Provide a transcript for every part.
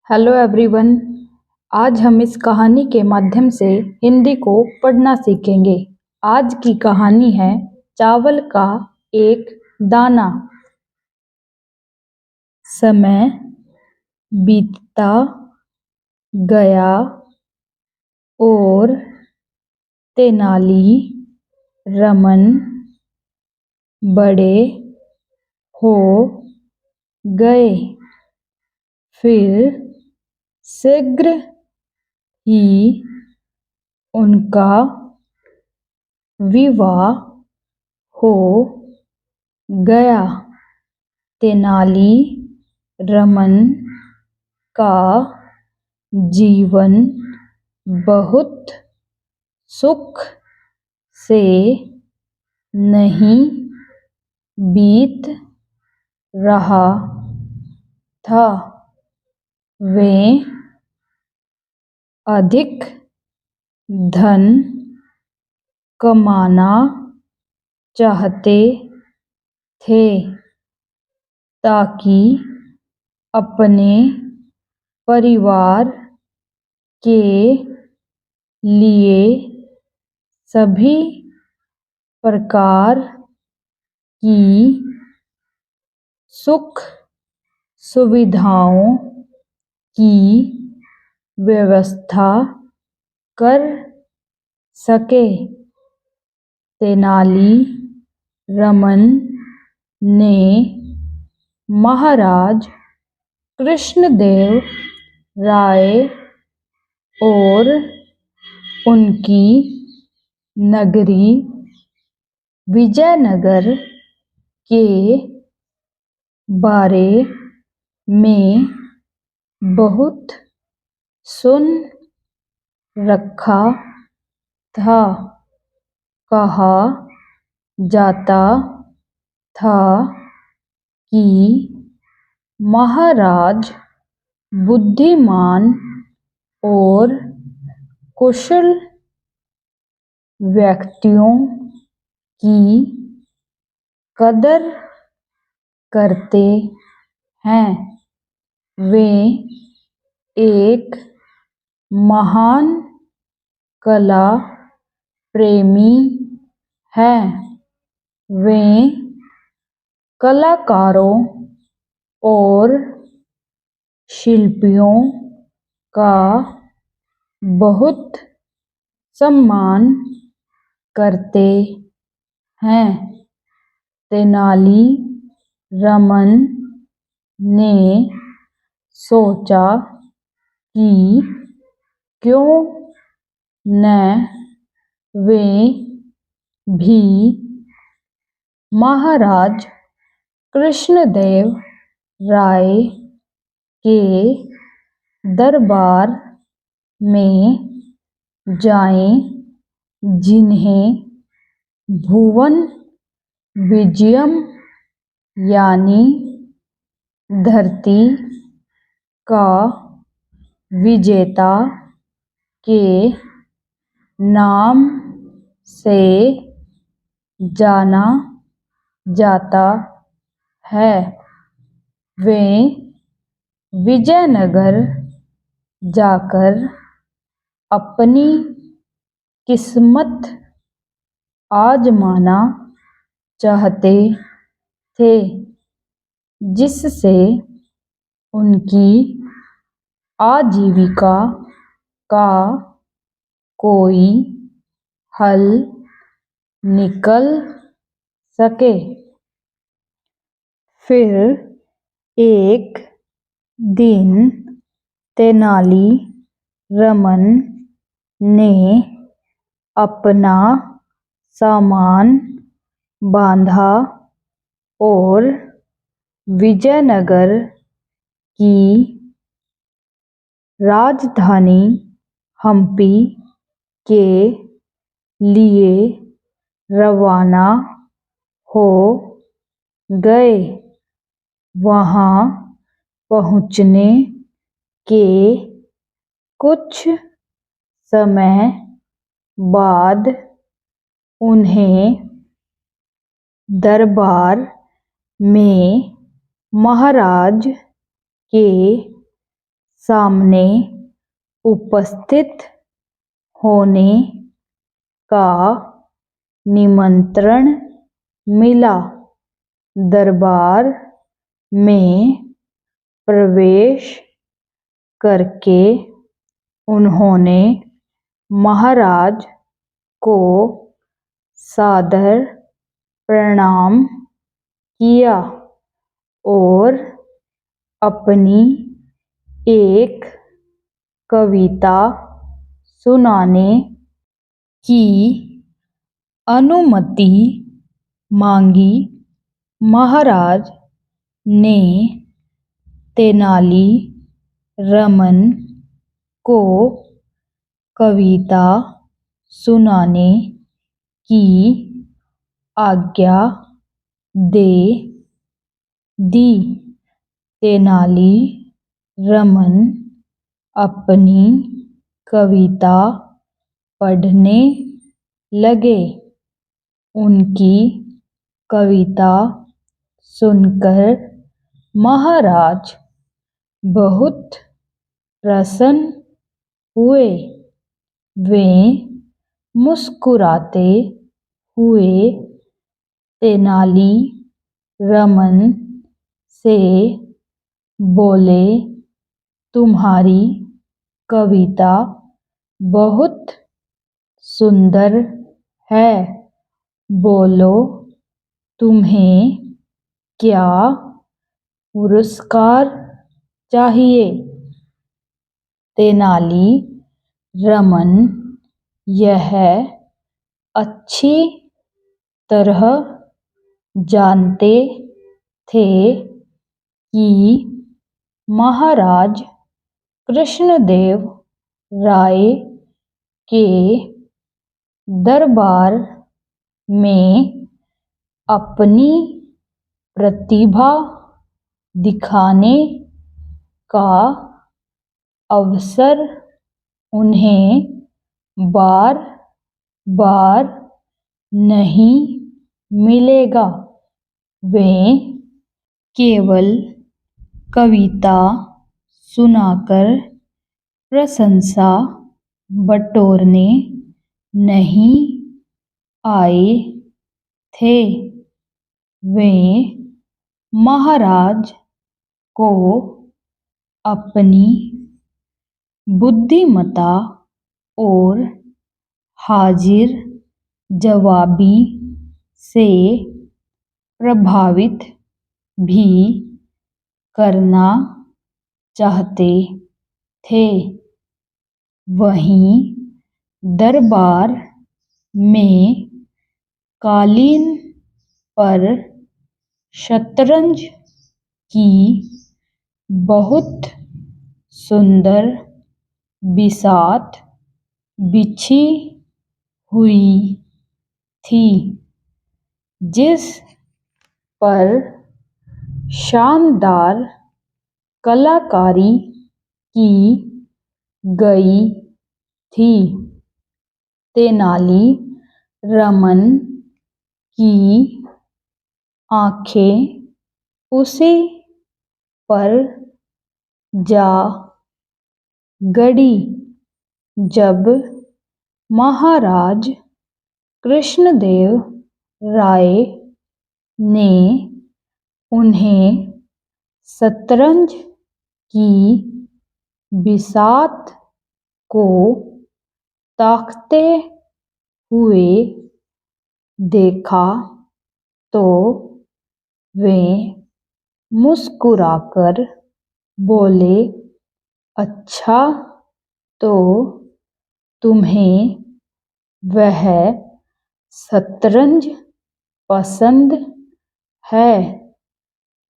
Hello everyone. आज हम इस कहानी के माध्यम से हिंदी को पढ़ना सीखेंगे। आज की कहानी है चावल का एक दाना। समय बीतता गया और तेनाली रमन बड़े हो गए। फिर शीघ्र ही उनका विवाह हो गया। तेनाली रमन का जीवन बहुत सुख से नहीं बीत रहा था। वे अधिक धन कमाना चाहते थे ताकि अपने परिवार के लिए सभी प्रकार की सुख सुविधाओं की व्यवस्था कर सके। तेनाली रमन ने महाराज कृष्णदेव राय और उनकी नगरी विजयनगर के बारे में बहुत सुन रखा था। कहा जाता था कि महाराज बुद्धिमान और कुशल व्यक्तियों की कदर करते हैं। वे एक महान कला प्रेमी हैं। वे कलाकारों और शिल्पियों का बहुत सम्मान करते हैं। तेनाली रमन ने सोचा कि क्यों न वे भी महाराज कृष्णदेव राय के दरबार में जाएं, जिन्हें भुवन विजयम यानी धरती का विजेता के नाम से जाना जाता है। वे विजयनगर जाकर अपनी किस्मत आजमाना चाहते थे, जिससे उनकी आजीविका का कोई हल निकल सके। फिर एक दिन तेनाली रमन ने अपना सामान बांधा और विजयनगर की राजधानी हम्पी के लिए रवाना हो गए। वहां पहुंचने के कुछ समय बाद उन्हें दरबार में महाराज के सामने उपस्थित होने का निमंत्रण मिला। दरबार में प्रवेश करके उन्होंने महाराज को सादर प्रणाम किया और अपनी एक कविता सुनाने की अनुमति मांगी। महाराज ने तेनाली रामन को कविता सुनाने की आज्ञा दे दी। तेनाली रामन अपनी कविता पढ़ने लगे। उनकी कविता सुनकर महाराज बहुत प्रसन्न हुए। वे मुस्कुराते हुए तेनाली रामन से बोले, तुम्हारी कविता बहुत सुंदर है। बोलो, तुम्हें क्या पुरस्कार चाहिए? तेनाली रामन यह अच्छी तरह जानते थे कि महाराज कृष्णदेव राय के दरबार में अपनी प्रतिभा दिखाने का अवसर उन्हें बार बार नहीं मिलेगा। वे केवल कविता सुनाकर प्रशंसा बटोरने नहीं आए थे। वे महाराज को अपनी बुद्धिमत्ता और हाजिर जवाबी से प्रभावित भी करना चाहते थे। वहीं दरबार में कालीन पर शतरंज की बहुत सुंदर बिसात बिछी हुई थी, जिस पर शानदार कलाकारी की गई थी। तेनाली रामन की आंखें उसी पर जा गड़ी। जब महाराज कृष्णदेव राय ने उन्हें शतरंज की बिसात को ताकते हुए देखा तो वे मुस्कुराकर बोले, अच्छा, तो तुम्हें वह शतरंज पसंद है।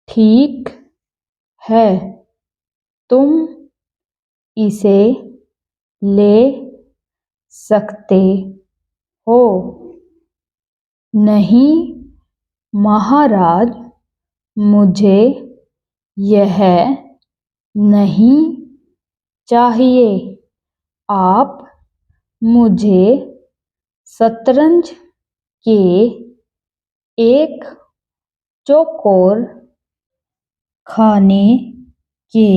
ठीक है, तुम इसे ले सकते हो। नहीं महाराज, मुझे यह नहीं चाहिए। आप मुझे शतरंज के एक चौकोर खाने के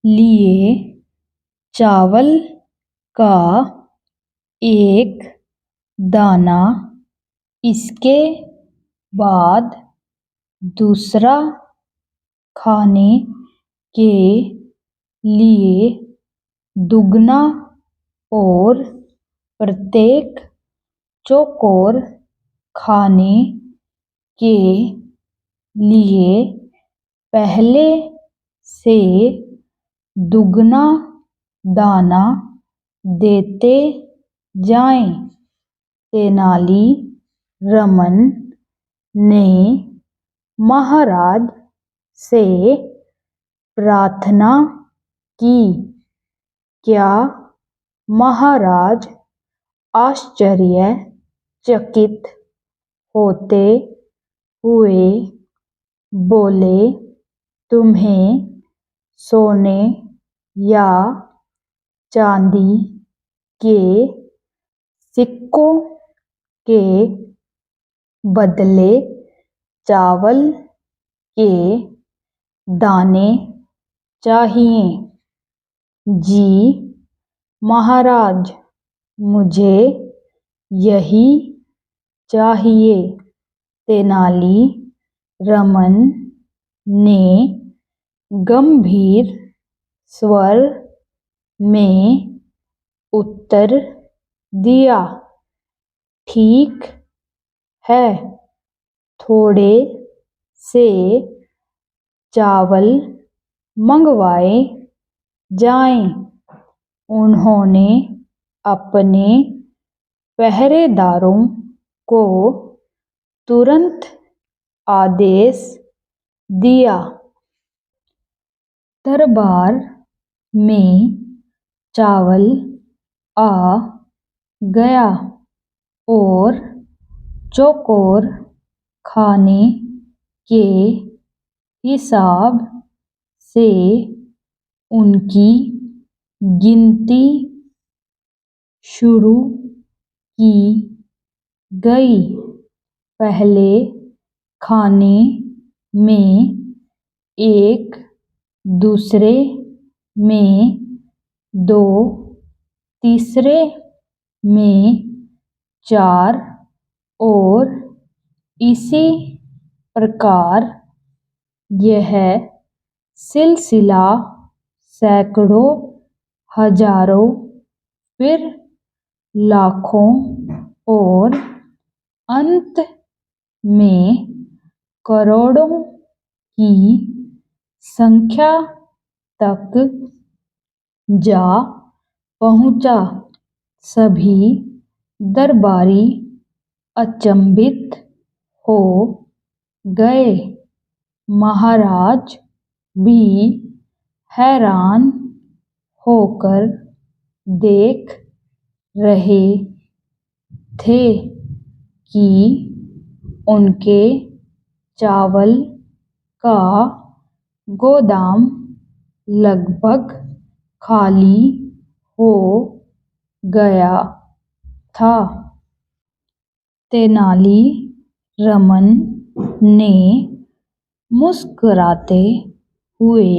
लिए चावल का एक दाना, इसके बाद दूसरा खाने के लिए दुगना और प्रत्येक चौकोर खाने के लिए पहले से दुगना दाना देते जाएं। तेनाली रमन ने महाराज से प्रार्थना की। क्या महाराज आश्चर्यचकित होते हुए बोले, तुम्हें सोने या चांदी के सिक्कों के बदले चावल के दाने चाहिए? जी महाराज, मुझे यही चाहिए। तेनाली रमन ने गंभीर स्वर में उत्तर दिया। ठीक है, थोड़े से चावल मंगवाए जाएं। उन्होंने अपने पहरेदारों को तुरंत आदेश दिया। दरबार में चावल आ गया और चौकोर खाने के हिसाब से उनकी गिनती शुरू की गई। पहले खाने में एक, दूसरे में दो, तीसरे में चार और इसी प्रकार यह सिलसिला सैकड़ों, हजारों, फिर लाखों और अंत में करोड़ों की संख्या तक जा पहुंचा। सभी दरबारी अचंभित हो गए। महाराज भी हैरान होकर देख रहे थे कि उनके चावल का गोदाम लगभग खाली हो गया था। तेनाली रमन ने मुस्कुराते हुए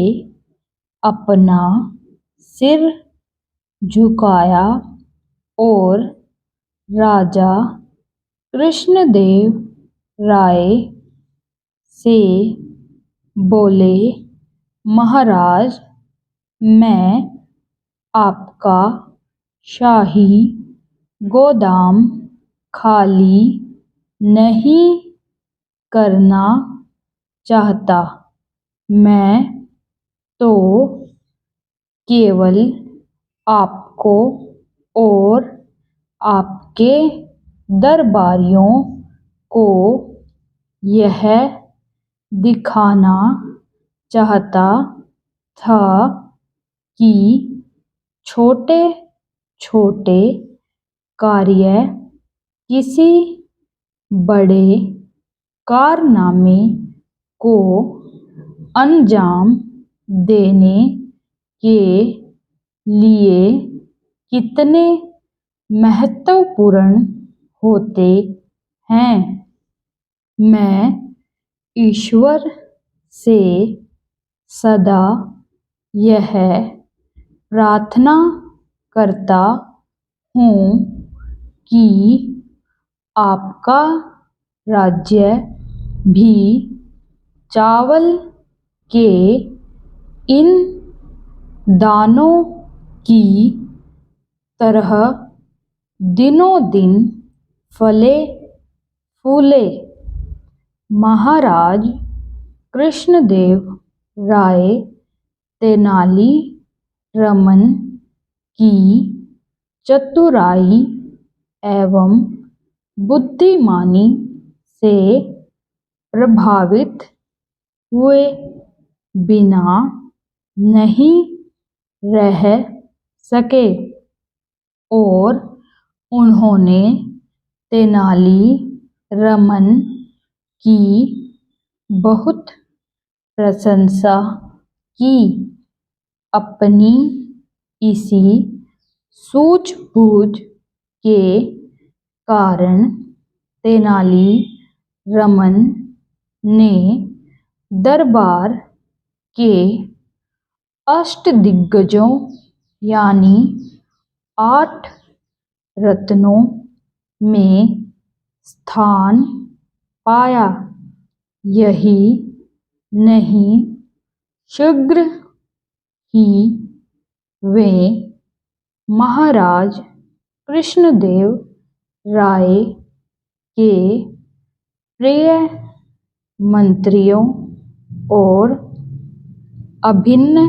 अपना सिर झुकाया और राजा कृष्णदेव राय से बोले, महाराज, मैं आपका शाही गोदाम खाली नहीं करना चाहता। मैं तो केवल आपको और आपके दरबारियों को यह दिखाना चाहता था कि छोटे छोटे कार्य किसी बड़े कारनामे को अंजाम देने के लिए कितने महत्वपूर्ण होते हैं। मैं ईश्वर से सदा यह प्रार्थना करता हूँ कि आपका राज्य भी चावल के इन दानों की तरह दिनों दिन फले फूले। महाराज कृष्णदेव राय तेनाली रामन की चतुराई एवं बुद्धिमानी से प्रभावित हुए बिना नहीं रह सके और उन्होंने तेनाली रामन की बहुत प्रशंसा की। अपनी इसी सूझबूझ के कारण तेनाली रामन ने दरबार के अष्टदिग्गजों यानी 8 रत्नों में स्थान पाया। यही नहीं, शीघ्र ही वे महाराज कृष्णदेव राय के प्रिय मंत्रियों और अभिन्न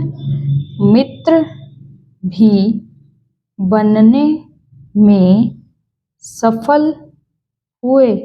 मित्र भी बनने में सफल हुए।